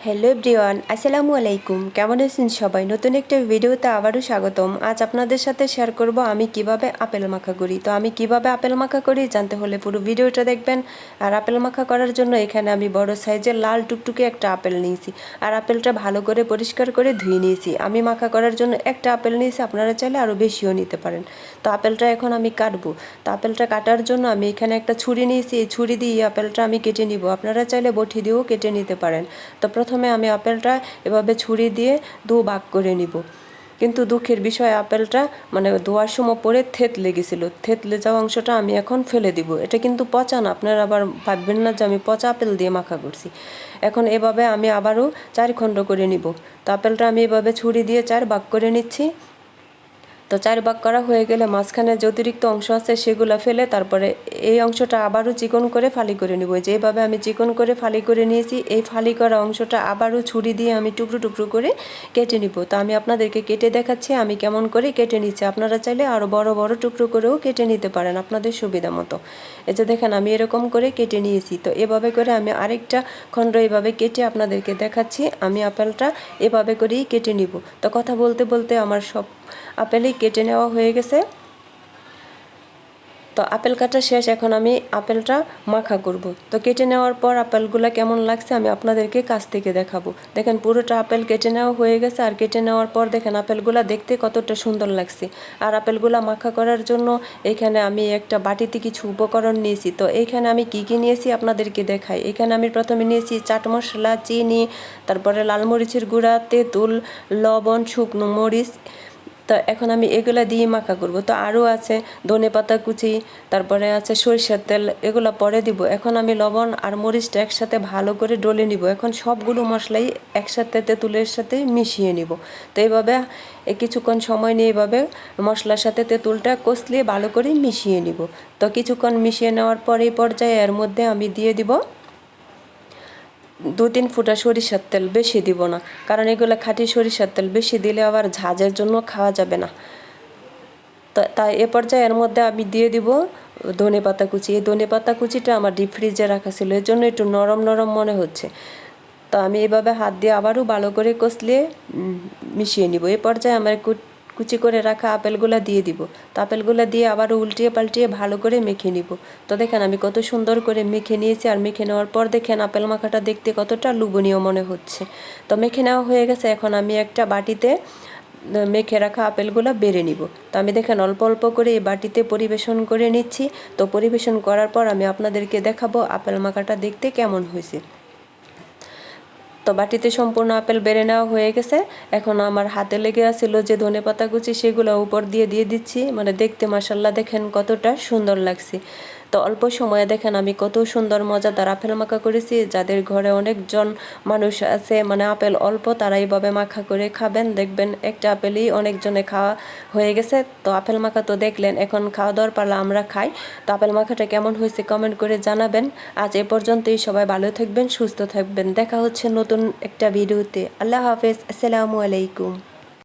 Hello everyone, আসসালামু আলাইকুম। কেমন আছেন সবাই? নতুন একটা ভিডিওতে আবারও স্বাগতম। আজ আপনাদের সাথে শেয়ার করব আমি কিভাবে আপেল মাখা করি। তো আমি কিভাবে আপেল মাখা করি জানতে হলে পুরো ভিডিওটা দেখবেন। আর আপেল মাখা করার জন্য এখানে আমি বড় সাইজের লাল টুকটুকে একটা আপেল নিয়েছি। আর আপেলটা ভালো করে পরিষ্কার করে ধুয়ে নিয়েছি। আমি মাখা করার জন্য একটা আপেল নিয়েছি, আপনারা চাইলে আরও বেশিও নিতে পারেন। তো আপেলটা এখন আমি কাটবো। তো আপেলটা কাটার জন্য আমি এখানে একটা ছুরি নিয়েছি। এই ছুরি দিয়ে আপেলটা আমি কেটে নিব। আপনারা চাইলে বটি দিয়েও কেটে নিতে পারেন। তো প্রথমে আমি আপেলটা এভাবে ছুরি দিয়ে ভাগ করে নিব। কিন্তু দুঃখের বিষয় আপেলটা ধোয়ার সময় পরে থেতলে গেছিলো। থেতলে যাওয়া অংশটা আমি এখন ফেলে দিব। এটা কিন্তু পচা না, আপনারা আবার ভাববেন না যে আমি পচা আপেল দিয়ে মাখা করছি। এখন এভাবে আমি আবারও 4 খণ্ড করে নিব। তো আপেলটা আমি এভাবে ছুরি দিয়ে 4 ভাগ করে নিচ্ছি। তো 4 ভাগ করা হয়ে গেলে মাঝখানে যে অতিরিক্ত অংশ আছে সেগুলো ফেলে তারপরে এই অংশটা আবারও চিকন করে ফালি করে নিব। যেভাবে আমি চিকন করে ফালি করে নিয়েছি, এই ফালি করা অংশটা আবারও ছুরি দিয়ে আমি টুকরো টুকরো করে কেটে নিব। তো আমি আপনাদেরকে কেটে দেখাচ্ছি আমি কেমন করে কেটে নিচ্ছি। আপনারা চাইলে আরও বড় বড় টুকরো করেও কেটে নিতে পারেন আপনাদের সুবিধা মতো। এই যে দেখেন আমি এরকম করে কেটে নিয়েছি। তো এভাবে করে আমি আরেকটা খণ্ড এভাবে কেটে আপনাদেরকে দেখাচ্ছি। আমি আপেলটা এভাবে করেই কেটে নিব। তো কথা বলতে বলতে আমার সব আপেলই কেটে নেওয়া হয়ে গেছে। তো আপেল কাটা শেষ, এখন আমি আপেলটা মাখা করব। তো কেটে নেওয়ার পর আপেলগুলো কেমন লাগছে আমি আপনাদেরকে কাছ থেকে দেখাবো। দেখেন পুরোটা আপেল কেটে নেওয়া হয়ে গেছে। আর কেটে নেওয়ার পর দেখেন আপেলগুলো দেখতে কতটা সুন্দর লাগছে। আর আপেলগুলো মাখা করার জন্য এখানে আমি একটা বাটিতে কিছু উপকরণ নিয়েছি। তো এইখানে আমি কি কি নিয়েছি আপনাদেরকে দেখাই। এখানে আমি প্রথমে নিয়েছি চাট মশলা, চিনি, তারপরে লাল মরিচের গুঁড়া, তেঁতুল, লবণ, শুকনো মরিচ। তো এখন আমি এগুলা দিয়ে মাখা করব। তো আরও আছে ধনেপাতা কুচি, তারপরে আছে সরিষার তেল, এগুলো পরে দিব। এখন আমি লবণ আর মরিচটা একসাথে ভালো করে ডলে নিব। এখন সবগুলো মশলাই একসাথে তেঁতুলের সাথে মিশিয়ে নিব। তো এইভাবে কিছুক্ষণ সময় নিয়ে এভাবে মশলার সাথে তেঁতুলটা কষলিয়ে ভালো করে মিশিয়ে নিব। তো কিছুক্ষণ মিশিয়ে নেওয়ার পর এই পর্যায়ে এর মধ্যে আমি দিয়ে দিব 2-3 ফুটা সরিষার তেল, বেশি দিব না, কারণ এগুলো খাঁটি সরিষার তেল, বেশি দিলে আবার ঝাঁজের জন্য খাওয়া যাবে না। তাই এ পর্যায়ে এর মধ্যে আমি দিয়ে দিব ধনেপাতা কুচি। এই ধনেপাতা কুচিটা আমার ডিপ ফ্রিজে রাখা ছিল, এর জন্য একটু নরম নরম মনে হচ্ছে। তো আমি এভাবে হাত দিয়ে আবারও ভালো করে কষলিয়ে মিশিয়ে নিব। এই পর্যায়ে আমার কুচি করে রাখা আপেলগুলো দিয়ে দিব। তো আপেলগুলো দিয়ে আবারও উল্টিয়ে পাল্টিয়ে ভালো করে মেখে নিব। তো দেখেন আমি কত সুন্দর করে মেখে নিয়েছি। আর মেখে নেওয়ার পর দেখেন আপেল মাখাটা দেখতে কতটা লোভনীয় মনে হচ্ছে। তো মেখে নেওয়া হয়ে গেছে। এখন আমি একটা বাটিতে মেখে রাখা আপেলগুলো বেড়ে নিব। তো আমি দেখেন অল্প অল্প করে এই বাটিতে পরিবেশন করে নিচ্ছি। তো পরিবেশন করার পর আমি আপনাদেরকে দেখাবো আপেল মাখাটা দেখতে কেমন হয়েছে। তো বাটিতে সম্পূর্ণ আপেল বেড়ে নেওয়া হয়ে গেছে। এখন আমার হাতে লেগে আসছিল যে ধনেপাতা কুচি, সেগুলো উপর দিয়ে দিচ্ছি। দেখতে মাশাল্লাহ দেখেন কতটা সুন্দর লাগছে। তো অল্প সময়ে দেখেন আমি কত সুন্দর মজাদার আপেল মাখা করেছি। যাদের ঘরে অনেকজন মানুষ আছে, আপেল অল্প, তারা এইভাবে মাখা করে খাবেন, দেখবেন একটা আপেলই অনেকজনে খাওয়া হয়ে গেছে। তো আপেল মাখা তো দেখলেন, এখন খাওয়া দাওয়ার পালা আমরা খাই। তো আপেল মাখাটা কেমন হয়েছে কমেন্ট করে জানাবেন। আজ এ পর্যন্তই, সবাই ভালো থাকবেন, সুস্থ থাকবেন। দেখা হচ্ছে নতুন একটা ভিডিওতে। আল্লাহ হাফেজ, আসসালামু আলাইকুম।